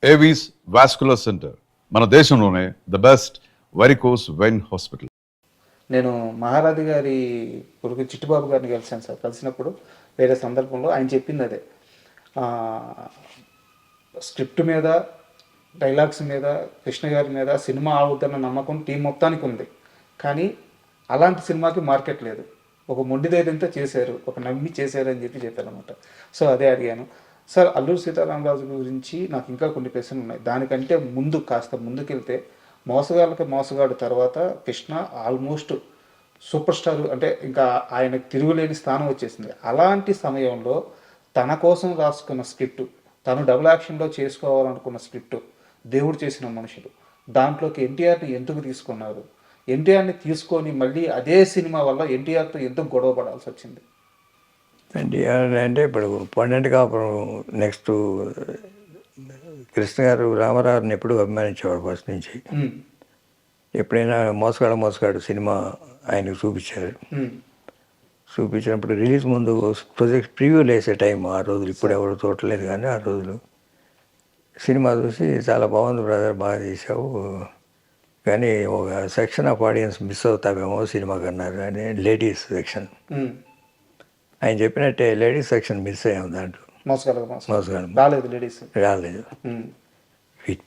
Avis vascular centre మన దేశంలోనే the best varicose vein hospital. నేను మహారాజు గారి కొడుకు చిట్టుబాబు గారిని కలిశాను సార్. కలిసినప్పుడు వేరే సందర్భంలో ఆయన చెప్పింది అదే, స్క్రిప్ట్ మీద, డైలాగ్స్ మీద, కృష్ణ గారి మీద సినిమా ఆవుద్దన్న నమ్మకం టీం మొత్తానికి ఉంది. కానీ అలాంటి సినిమాకి మార్కెట్ లేదు. ఒక మొండి ధైర్యంతో చేశారు, ఒక నమ్మి చేశారు అని చెప్పారనమాట. సో అదే అడిగాను సార్. అల్లూరి సీతారామరాజు గురించి నాకు ఇంకా కొన్ని ప్రశ్నలు ఉన్నాయి. దానికంటే ముందు కాస్త ముందుకెళ్తే, మోసగాళ్ళకి మోసగాడు తర్వాత కృష్ణ ఆల్మోస్ట్ సూపర్ స్టార్, అంటే ఇంకా ఆయనకు తిరుగులేని స్థానం వచ్చేసింది. అలాంటి సమయంలో తన కోసం రాసుకున్న స్క్రిప్ట్, తను డబుల్ యాక్షన్లో చేసుకోవాలనుకున్న స్క్రిప్ట్, దేవుడు చేసిన మనుషులు, దాంట్లోకి ఎన్టీఆర్ని ఎందుకు తీసుకున్నారు? ఎన్టీఆర్ని తీసుకొని మళ్ళీ అదే సినిమా వల్ల ఎన్టీఆర్తో ఎందుకు గొడవ పడాల్సి వచ్చింది? ఎన్టీఆర్ అంటే ఇప్పుడు పొన్నెంటి కాపురం నెక్స్ట్ కృష్ణ గారు రామారావుని ఎప్పుడు అభిమానించేవాడు ఫస్ట్ నుంచి. ఎప్పుడైనా మోసగాడు సినిమా ఆయనకు చూపించారు. చూపించినప్పుడు రిలీజ్ ముందు ప్రొజెక్ట్ ప్రివ్యూలు వేసే టైం ఆ రోజులు, ఇప్పుడు ఎవరు చూడలేదు కానీ ఆ రోజులు సినిమా చూసి చాలా బాగుంది బ్రదర్, బాగా చేసావు, కానీ ఒక సెక్షన్ ఆఫ్ ఆడియన్స్ మిస్ అవుతావేమో సినిమాకి అన్నారు. అని లేడీస్ సెక్షన్, ఆయన చెప్పినట్టే లేడీస్ సెక్షన్ మిస్ అయ్యాము దాంట్లో. మోసగాడు రాలేదు.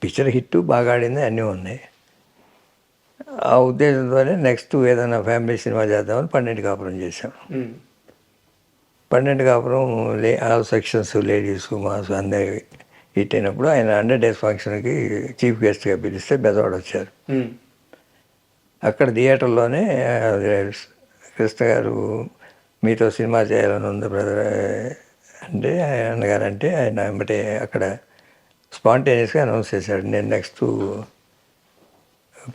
పిక్చర్ హిట్ బాగా ఆడింది, అన్నీ ఉన్నాయి. ఆ ఉద్దేశంతోనే నెక్స్ట్ ఏదైనా ఫ్యామిలీ సినిమా చేద్దామని పన్నెండు కాపురం చేసాం. పన్నెండు కాపురం ఆల్ సెక్షన్స్, లేడీస్, మాస్ అందరి హిట్ అయినప్పుడు ఆయన 100 days ఫంక్షన్కి చీఫ్ గెస్ట్గా పిలిస్తే బెదవాడ వచ్చారు. అక్కడ థియేటర్లోనే కృష్ణ గారు మీతో సినిమా చేయాలని ఉంది బ్రదర్ అంటే, అన్నగారంటే ఆయన వెంబటే అక్కడ స్పాంటేనియస్గా అనౌన్స్ చేశాడు, నేను నెక్స్ట్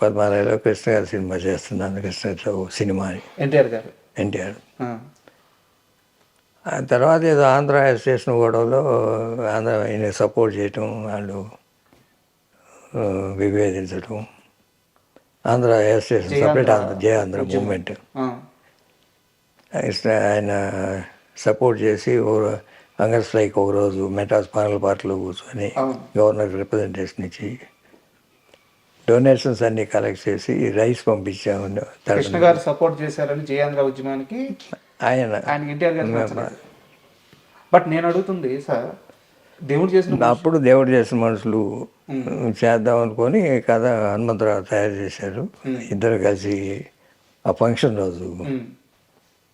పద్మాలయలో కృష్ణ గారు సినిమా చేస్తున్నాను, కృష్ణ సినిమా అని. ఎన్టీఆర్ ఆ తర్వాత ఏదో ఆంధ్ర స్టేషన్ గొడవలో ఆంధ్ర ఆయన సపోర్ట్ చేయటం, వాళ్ళు విభేదించడం, ఆంధ్ర స్టేషన్ సపరేట్ జయ ఆంధ్ర మూమెంట్ ఆయన సపోర్ట్ చేసి హంగర్ స్ట్రైక్ ఒకరోజు మెటాస్ పానల్ పార్టీలో కూర్చొని గవర్నర్ రిప్రజెంటేషన్ ఇచ్చి డొనేషన్స్ అన్ని కలెక్ట్ చేసి రైస్ పంపించాము. కృష్ణ గారు సపోర్ట్ చేశారని జయాంధ్ర ఉద్యమానికి ఆయన ఎన్టీఆర్ గారు. బట్ నేను అడుగుతుంది సార్, దేవుడు చేసిన అప్పుడు దేవుడు చేసిన మనుషులు చేద్దాం అనుకొని కథ హనుమంతరావు తయారు చేశారు. ఇద్దరు కలిసి ఆ ఫంక్షన్ రోజు,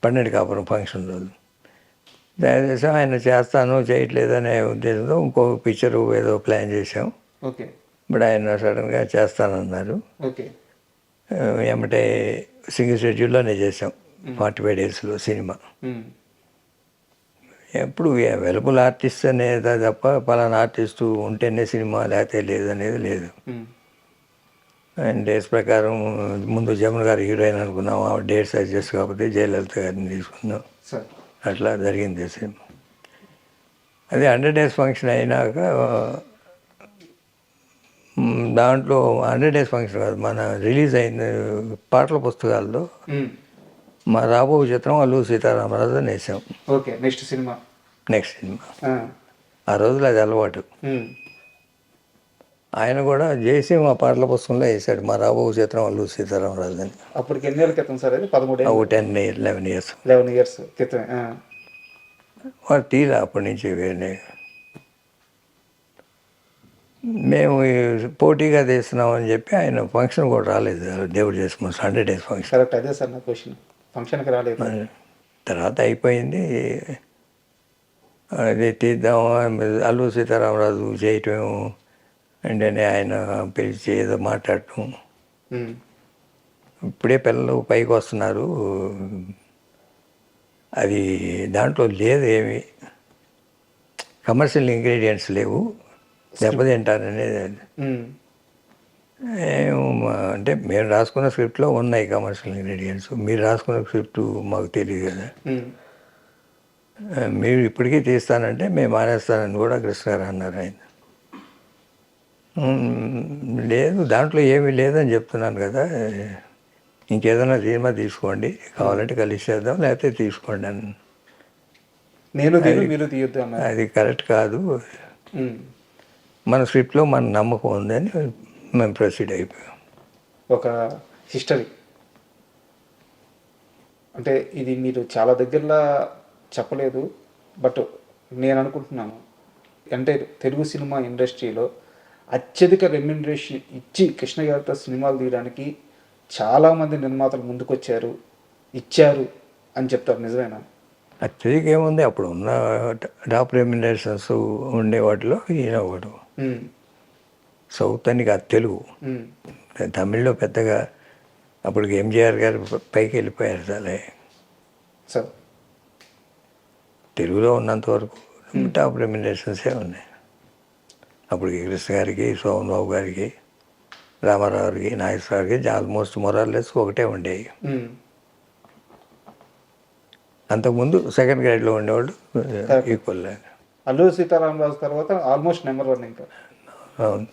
పన్నెండు కాపురం ఫంక్షన్ రోజు తయారు చేసాం. ఆయన చేస్తాను చేయట్లేదు అనే ఉద్దేశంతో ఇంకో పిక్చరు ఏదో ప్లాన్ చేసాం. ఓకే. బట్ ఆయన సడన్గా చేస్తానన్నారు. ఓకే. ఏమంటే సింగిల్ షెడ్యూల్లోనే చేసాం 45 days సినిమా. ఎప్పుడు అవైలబుల్ ఆర్టిస్ట్ అనేది తప్ప పలానా ఆర్టిస్టు ఉంటేనే సినిమా లేకపోతే లేదు అనేది లేదు. ఆయన డేట్స్ ప్రకారం ముందు జమున గారు హీరోయిన్ అనుకున్నాం, ఆ డేట్స్ అడ్జస్ట్ కాకపోతే జయలలిత గారిని తీసుకున్నాం. అట్లా జరిగింది సినిమా. అదే 100 days ఫంక్షన్ అయినాక దాంట్లో 100 days ఫంక్షన్ కాదు, మన రిలీజ్ అయిన పాటల పుస్తకాల్లో మా రాబో చిత్రం అల్లూరి సీతారామరాజు అని వేసాం. ఓకే. నెక్స్ట్ సినిమా ఆ రోజులు అది అలవాటు. ఆయన కూడా చేసి మా పాటల పుస్తకంలో వేసాడు, మా రాబో చిత్రం అల్లూరి సీతారామరాజు అని. అప్పటికి ఎన్ని ఏళ్ళ క్రితం సార్? అది 11 years క్రితమే. వాడు తీరా అప్పటి నుంచి మేము పోటీగా తీస్తున్నామని చెప్పి ఆయన ఫంక్షన్ కూడా రాలేదు. దేవుడు చేసుకున్న 100 days ఫంక్షన్. కరెక్ట్, అదే సార్ నా క్వశ్చన్. ఫంక్షన్కి రాలేదు. తర్వాత అయిపోయింది, అది తీద్దాం అల్లూరి సీతారామరాజు చేయటం అంటే ఆయన పిలిచి ఏదో మాట్లాడటం. ఇప్పుడే పిల్లలు పైకి వస్తున్నారు, అది దాంట్లో లేదు, ఏమి కమర్షియల్ ఇంగ్రీడియంట్స్ లేవు, దెబ్బతింటారనేది. అంటే మేము రాసుకున్న స్క్రిప్ట్లో ఉన్నాయి కమర్షియల్ ఇంగ్రీడియంట్స్, మీరు రాసుకున్న స్క్రిప్ట్ మాకు తెలియదు కదా, మీరు ఇప్పటికీ తీస్తానంటే మేము మానేస్తానని కూడా కృష్ణ గారు అన్నారు. ఆయన లేదు దాంట్లో ఏమీ లేదని చెప్తున్నాను కదా, ఇంకేదైనా సినిమా తీసుకోండి, కావాలంటే కలిసి చేద్దాం, లేకపోతే తీసుకోండి అని. నేను మీరు తీయొద్దు అన్నారు. అది కరెక్ట్ కాదు, మన స్క్రిప్ట్లో మన నమ్మకం ఉందని మేము ప్రొసీడ్ అయిపోయాం. ఒక హిస్టరీ అంటే ఇది మీరు చాలా దగ్గరలో చెప్పలేదు, బట్ నేను అనుకుంటున్నాను అంటే తెలుగు సినిమా ఇండస్ట్రీలో అత్యధిక రెమ్యునరేషన్ ఇచ్చి కృష్ణ గారితో సినిమాలు తీయడానికి చాలామంది నిర్మాతలు ముందుకొచ్చారు, ఇచ్చారు అని చెప్తారు, నిజమేనా? అత్యధిక ఏముంది, అప్పుడు ఉన్న టాప్ రెమ్యునరేషన్స్ ఉండే వాటిలో ఈయన ఒకడు. సౌత్ అని కాదు, తెలుగు. తమిళ్లో పెద్దగా అప్పటికి ఎంజీఆర్ గారు పైకి వెళ్ళిపోయారు చాలా. సార్ తెలుగులో ఉన్నంత వరకు టాప్ రెమ్యునరేషన్సే ఉన్నాయి. అప్పటికి కృష్ణ గారికి, సోమన్ బాబు గారికి, రామారావు గారికి, నాగేశ్వర గారికి ఆల్మోస్ట్ మొరాల్లెస్ ఒకటే ఉండేవి. అంతకుముందు సెకండ్ గ్రేడ్లో ఉండేవాళ్ళు ఈక్వల్. అల్లూరి సీతారామరాజు తర్వాత ఆల్మోస్ట్ నెంబర్ 1 ఇంకా. అవును.